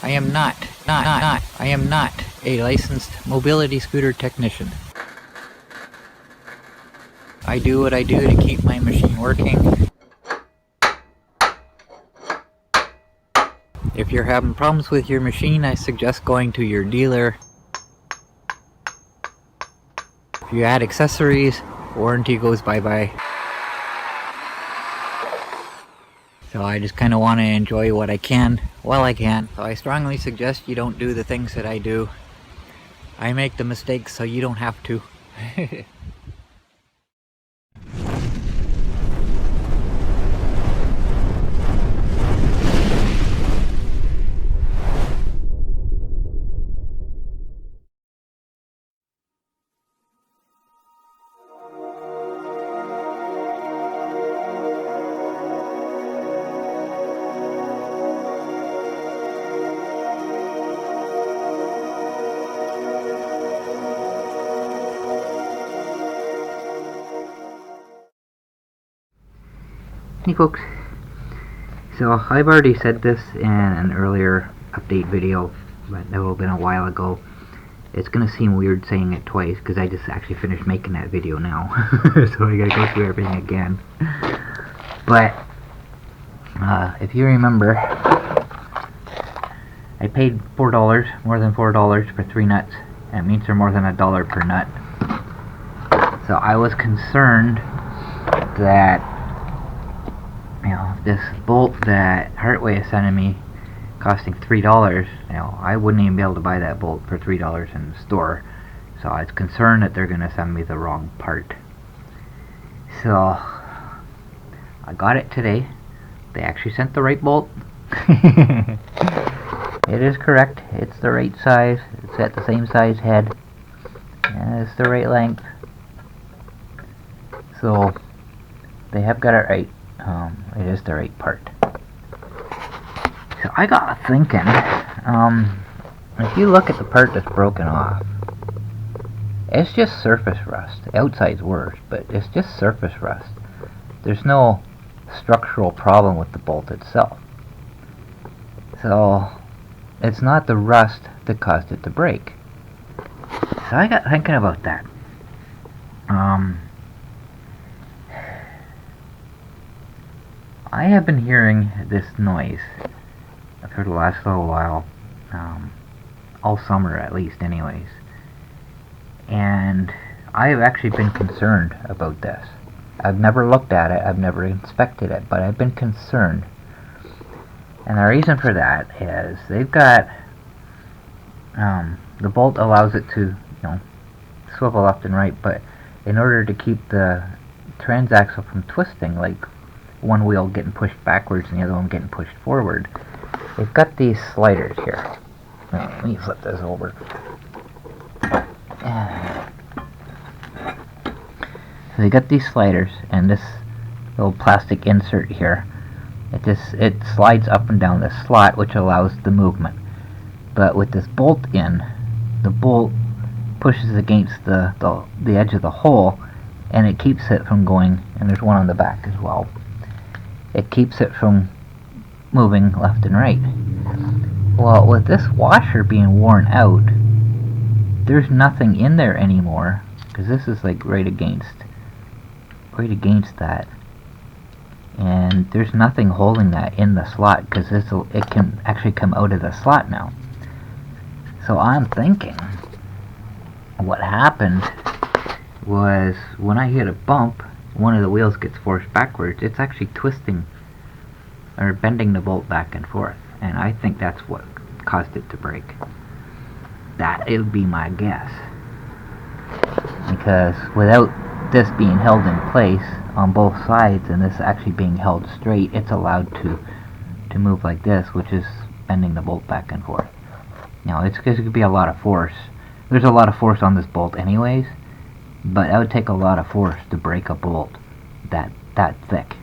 I am not a licensed mobility scooter technician. I do what I do to keep my machine working. If you're having problems with your machine, I suggest going to your dealer. If you add accessories, warranty goes bye-bye. So I just kind of want to enjoy what I can while I can. So I strongly suggest you don't do the things that I do. I make the mistakes so you don't have to. Hey folks, so I've already said this in an earlier update video, but that will have been a while ago. It's gonna seem weird saying it twice because I just actually finished making that video now, so I gotta go through everything again. But if you remember, I paid $4, more than $4 for 3 nuts. That means they're more than $1 per nut. So I was concerned that this bolt that Heartway is sending me costing $3, I wouldn't even be able to buy that bolt for $3 in the store. So I was concerned that they're going to send me the wrong part. So I got it today. They actually sent the right bolt. It is correct. It's the right size. It's at the same size head. And it's the right length. So they have got it right. It is the right part. So I got thinking, if you look at the part that's broken off, it's just surface rust. The outside's worse, but it's just surface rust. There's no structural problem with the bolt itself. So it's not the rust that caused it to break. So I got thinking about that. I have been hearing this noise for the last little while, all summer at least anyways, and I have actually been concerned about this. I've never looked at it, I've never inspected it, but I've been concerned. And the reason for that is they've got, the bolt allows it to, swivel left and right, but in order to keep the transaxle from twisting, like one wheel getting pushed backwards and the other one getting pushed forward, they've got these sliders here. Let me flip this over. So they got these sliders and this little plastic insert here. It slides up and down the slot, which allows the movement. But with this bolt in, the bolt pushes against the edge of the hole, and it keeps it from going. And there's one on the back as well. It keeps it from moving left and right. Well, with this washer being worn out, there's nothing in there anymore, because this is like right against that, and there's nothing holding that in the slot, because it can actually come out of the slot now. So I'm thinking what happened was when I hit a bump, one of the wheels gets forced backwards. It's actually twisting or bending the bolt back and forth, and I think that's what caused it to break. That would be my guess, because without this being held in place on both sides and this actually being held straight, it's allowed to move like this, which is bending the bolt back and forth. Now it's going to be a lot of force. There's a lot of force on this bolt anyways, but that would take a lot of force to break a bolt that thick.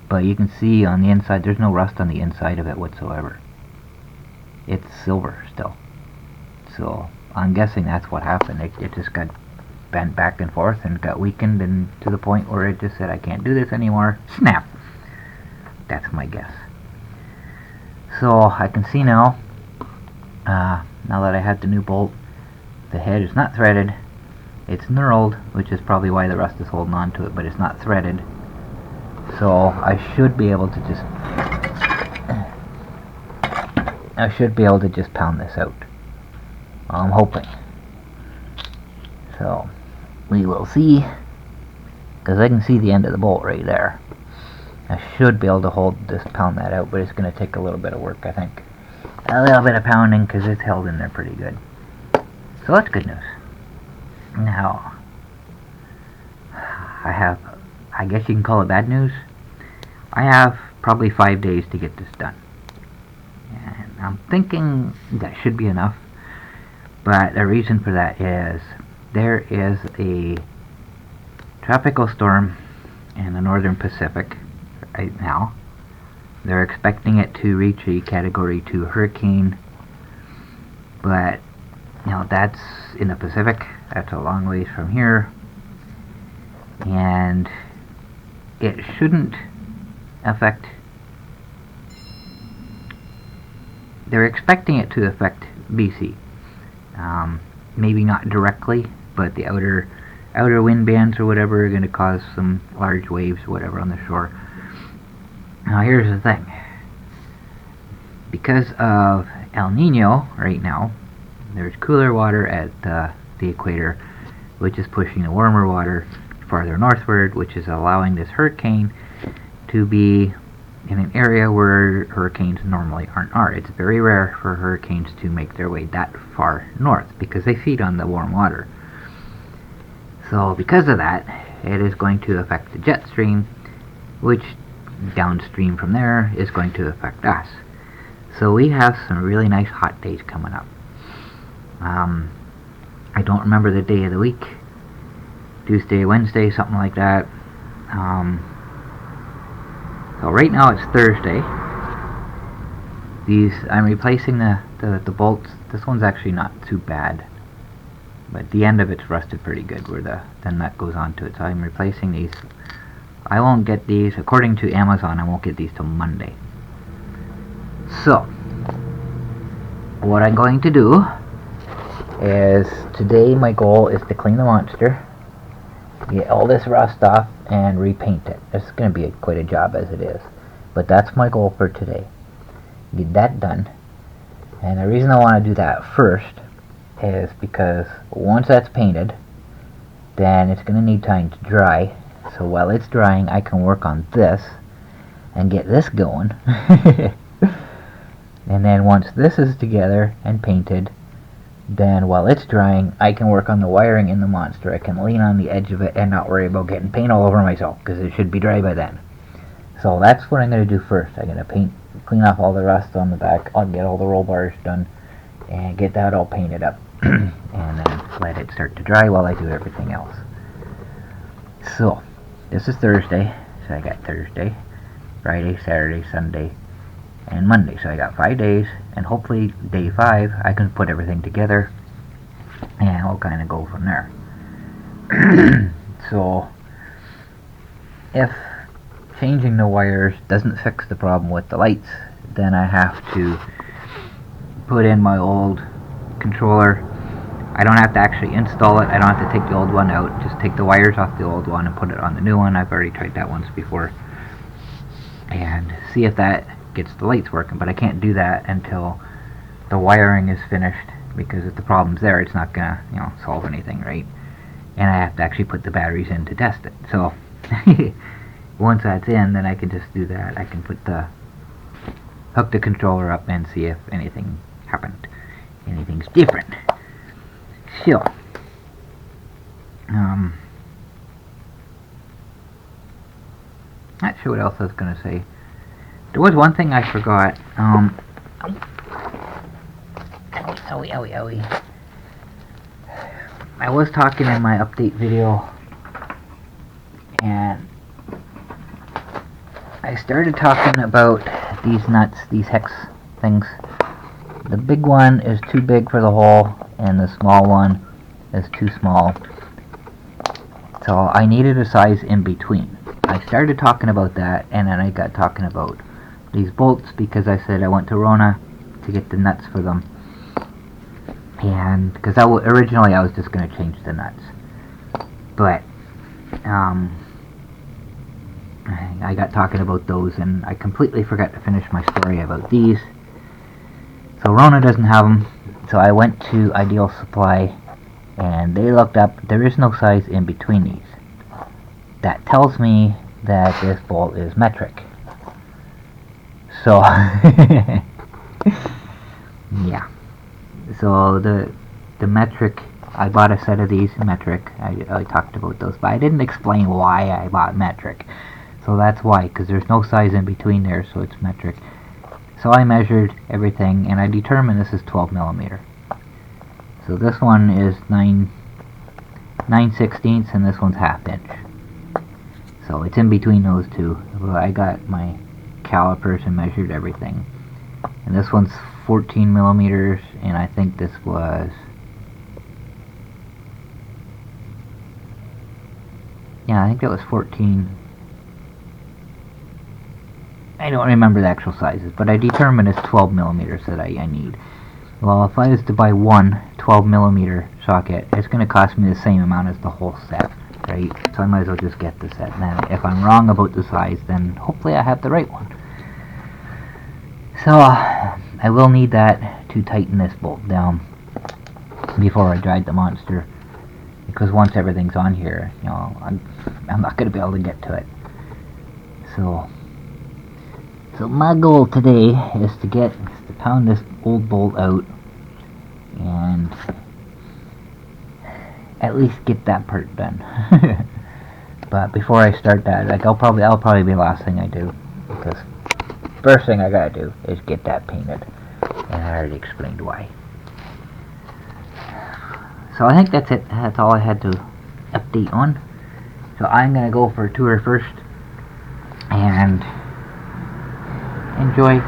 But you can see on the inside, there's no rust on the inside of it whatsoever. It's silver still. So I'm guessing that's what happened. It just got bent back and forth and got weakened, and to the point where it just said, I can't do this anymore. Snap! That's my guess. So I can see now Now that I have the new bolt, the head is not threaded. It's knurled, which is probably why the rust is holding on to it, but it's not threaded. So I should be able to just pound this out. I'm hoping. So we will see, because I can see the end of the bolt right there. I should be able to pound that out, but it's going to take a little bit of work, I think. A little bit of pounding, because it's held in there pretty good. So that's good news. Now, I guess you can call it bad news. I have probably 5 days to get this done. And I'm thinking that should be enough. But the reason for that is there is a tropical storm in the northern Pacific right now. They're expecting it to reach a Category 2 hurricane. But, that's in the Pacific. That's a long ways from here. And it shouldn't affect... They're expecting it to affect BC. Maybe not directly, but the outer wind bands or whatever are going to cause some large waves or whatever on the shore. Now here's the thing. Because of El Nino right now, there's cooler water at the equator, which is pushing the warmer water farther northward, which is allowing this hurricane to be in an area where hurricanes normally are. It's very rare for hurricanes to make their way that far north because they feed on the warm water. So because of that, it is going to affect the jet stream, which downstream from there is going to affect us. So we have some really nice hot days coming up. I don't remember the day of the week. Tuesday, Wednesday, something like that. So right now it's Thursday. I'm replacing the bolts. This one's actually not too bad, but the end of it's rusted pretty good where the nut goes onto it. So I'm replacing these. I won't get these, according to Amazon, I won't get these till Monday. So what I'm going to do is, today my goal is to clean the monster, get all this rust off, and repaint it. It's going to be quite a job as it is, but that's my goal for today. Get that done. And the reason I want to do that first is because once that's painted, then it's going to need time to dry. So while it's drying, I can work on this and get this going. And then once this is together and painted, then while it's drying, I can work on the wiring in the monster. I can lean on the edge of it and not worry about getting paint all over myself, because it should be dry by then. So that's what I'm going to do first. I'm going to clean off all the rust on the back. I'll get all the roll bars done and get that all painted up. And then let it start to dry while I do everything else. So this is Thursday. So I got Thursday, Friday, Saturday, Sunday, and Monday. So I got 5 days, and hopefully day 5 I can put everything together and we'll kind of go from there. So if changing the wires doesn't fix the problem with the lights, then I have to put in my old controller. I don't have to actually install it. I don't have to take the old one out. Just take the wires off the old one and put it on the new one. I've already tried that once before, and see if that gets the lights working. But I can't do that until the wiring is finished, because if the problem's there, it's not gonna solve anything, right? And I have to actually put the batteries in to test it. So once that's in, then I can just do that. I can hook the controller up and see if anything happened, anything's different. So not sure what else I was gonna say. There was one thing I forgot. Owie. I was talking in my update video, and I started talking about these nuts, these hex things. The big one is too big for the hole, and the small one is too small. So I needed a size in between. I started talking about that, and then I got talking about these bolts, because I said I went to Rona to get the nuts for them. and because originally I was just going to change the nuts, but I got talking about those and I completely forgot to finish my story about these. So Rona doesn't have them, so I went to Ideal Supply and they looked up, there is no size in between these. That tells me that this bolt is metric. So yeah, so the metric, I bought a set of these metric. I talked about those, but I didn't explain why I bought metric. So that's why, because there's no size in between there, so it's metric. So I measured everything and I determined this is 12 millimeter. So this one is 9/16 and this one's ½ inch. So it's in between those two. Well, I got my calipers and measured everything. And this one's 14 millimeters, and I think this was, yeah, I think that was 14. I don't remember the actual sizes, but I determined it's 12 millimeters that I need. Well, if I was to buy one 12 millimeter socket, it's going to cost me the same amount as the whole set, right? So I might as well just get the set. And then if I'm wrong about the size, then hopefully I have the right one. So I will need that to tighten this bolt down before I drive the monster, because once everything's on here, you know, I'm not going to be able to get to it. So my goal today is to pound this old bolt out and at least get that part done. But before I start that, like I'll probably be the last thing I do, because first thing I gotta do is get that painted, and I already explained why. So I think that's it. That's all I had to update on. So I'm gonna go for a tour first and enjoy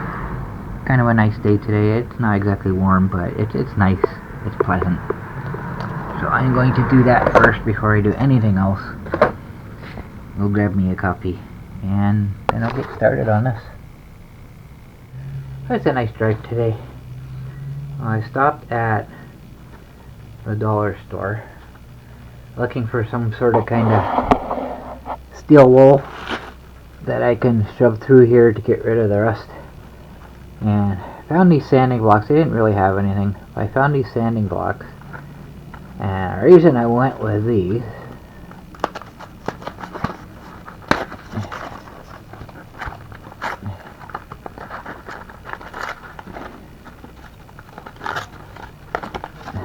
kind of a nice day today. It's not exactly warm, but it's nice. It's pleasant. So I'm going to do that first before I do anything else. Go grab me a coffee, and then I'll get started on this. It's a nice drive today. I stopped at the dollar store looking for some sort of kind of steel wool that I can shove through here to get rid of the rust, and found these sanding blocks. They didn't really have anything, but I found these sanding blocks, and the reason I went with these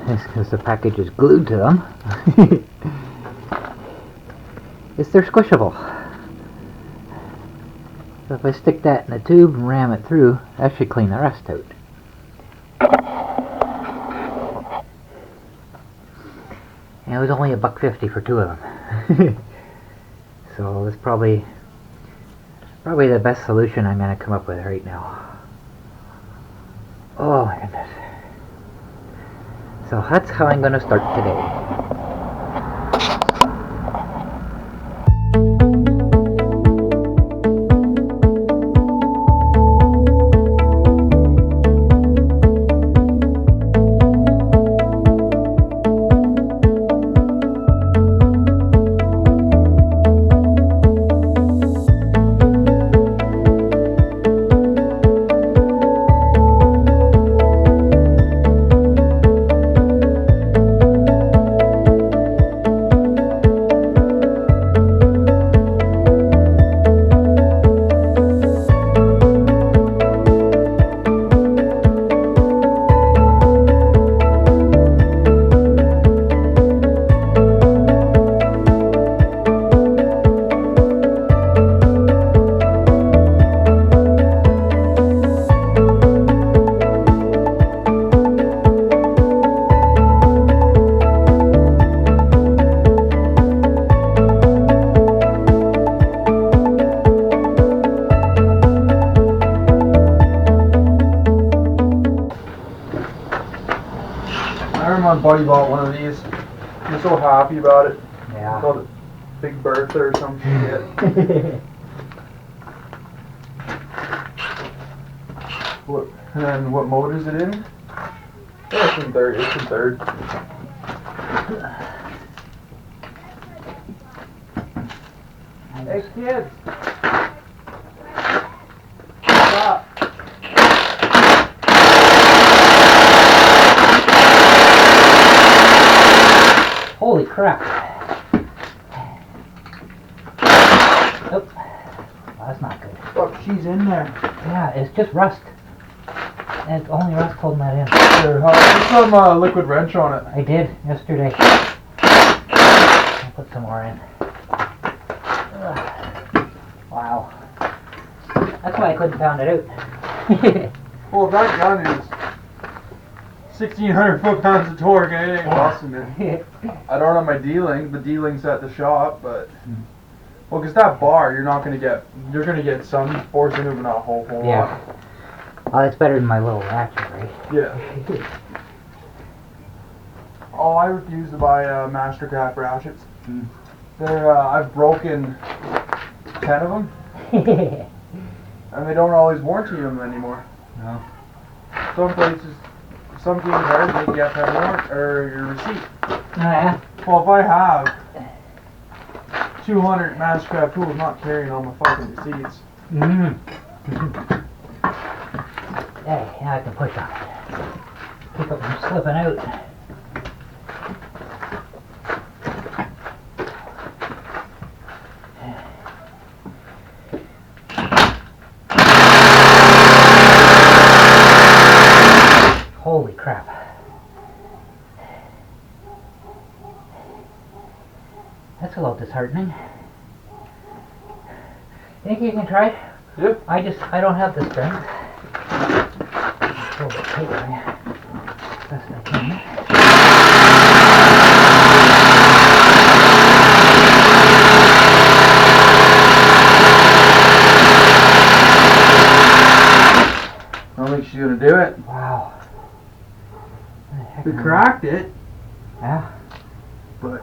is because the package is glued to them. They're squishable. So if I stick that in a tube and ram it through, that should clean the rust out. And it was only $1.50 for 2 of them. So it's probably the best solution I'm going to come up with right now. Oh my goodness. So that's how I'm going to start today. My buddy bought one of these. He was so happy about it. Yeah. He called it Big Bertha or some shit. And then what mode is it in? Yeah, it's in third. It's in third. Hey kids! Stop! Holy crap. Oh, well, that's not good. Fuck, she's in there. Yeah, it's just rust. And it's only rust holding that in. Here, put some liquid wrench on it. I did yesterday. I'll put some more in. Ugh. Wow. That's why I couldn't pound it out. Well, that gun is 1,600 foot-pounds of torque, and it ain't busting it. I don't have my D-link. The D-link's at the shop, but well, because that bar, you're gonna get some force into it, but not a whole lot. Yeah. Well, it's better than my little ratchet, right? Yeah. Oh, I refuse to buy Mastercraft ratchets. They're I've broken 10 of them, and they don't always warranty them anymore. No. Some places, some game cards make you have to have a warrant or your receipt. Oh, yeah? Well, if I have 200 Mastercraft tools, I'm not carrying all my fucking receipts. Hey, now I can push on it. Keep it from slipping out. Holy crap. That's a little disheartening. Think you can try? Yep. I don't have the strength. Pull the tape on you. Best I can. I don't think she's gonna do it. Wow. We cracked it, Yeah. but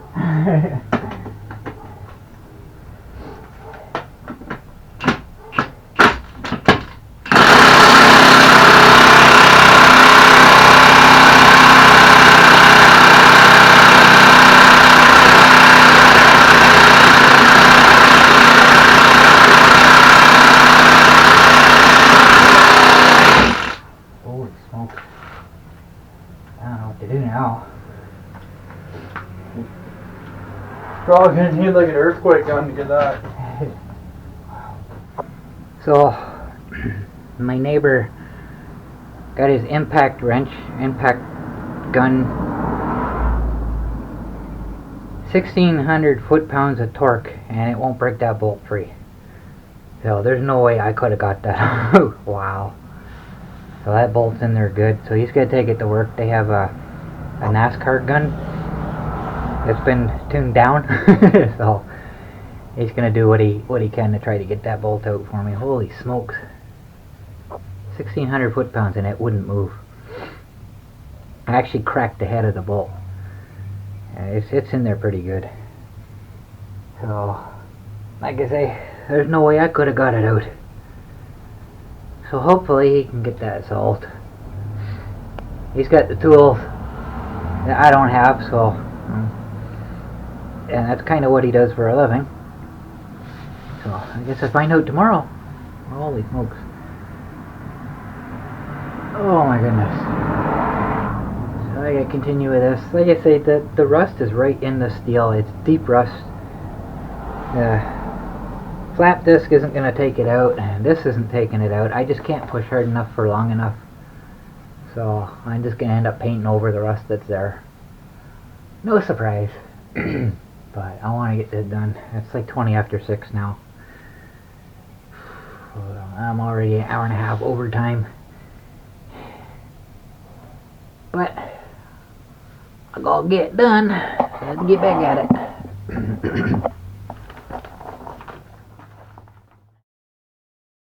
Holy smokes. I don't know what to do now. probably gonna need like an earthquake gun to get that. So, my neighbor got his impact gun, 1,600 foot-pounds of torque, and it won't break that bolt free. So there's no way I could have got that out. Wow. So that bolt's in there good. So he's gonna take it to work. They have a NASCAR gun that's been tuned down. So he's gonna do what he can to try to get that bolt out for me. Holy smokes. 1,600 foot-pounds and it wouldn't move. I actually cracked the head of the bolt. It's in there pretty good. So, like I say, there's no way I could have got it out. So hopefully he can get that solved. He's got the tools that I don't have, so and that's kind of what he does for a living. So I guess I'll find out tomorrow. Holy smokes. Oh my goodness. So I gotta continue with this. Like I say, the rust is right in the steel. It's deep rust. Flap disc isn't going to take it out, and this isn't taking it out. I just can't push hard enough for long enough. So I'm just going to end up painting over the rust that's there. No surprise. But I want to get this done. It's like 20 after 6 now. I'm already an hour and a half overtime. But I'll go get it done. I have to get back at it.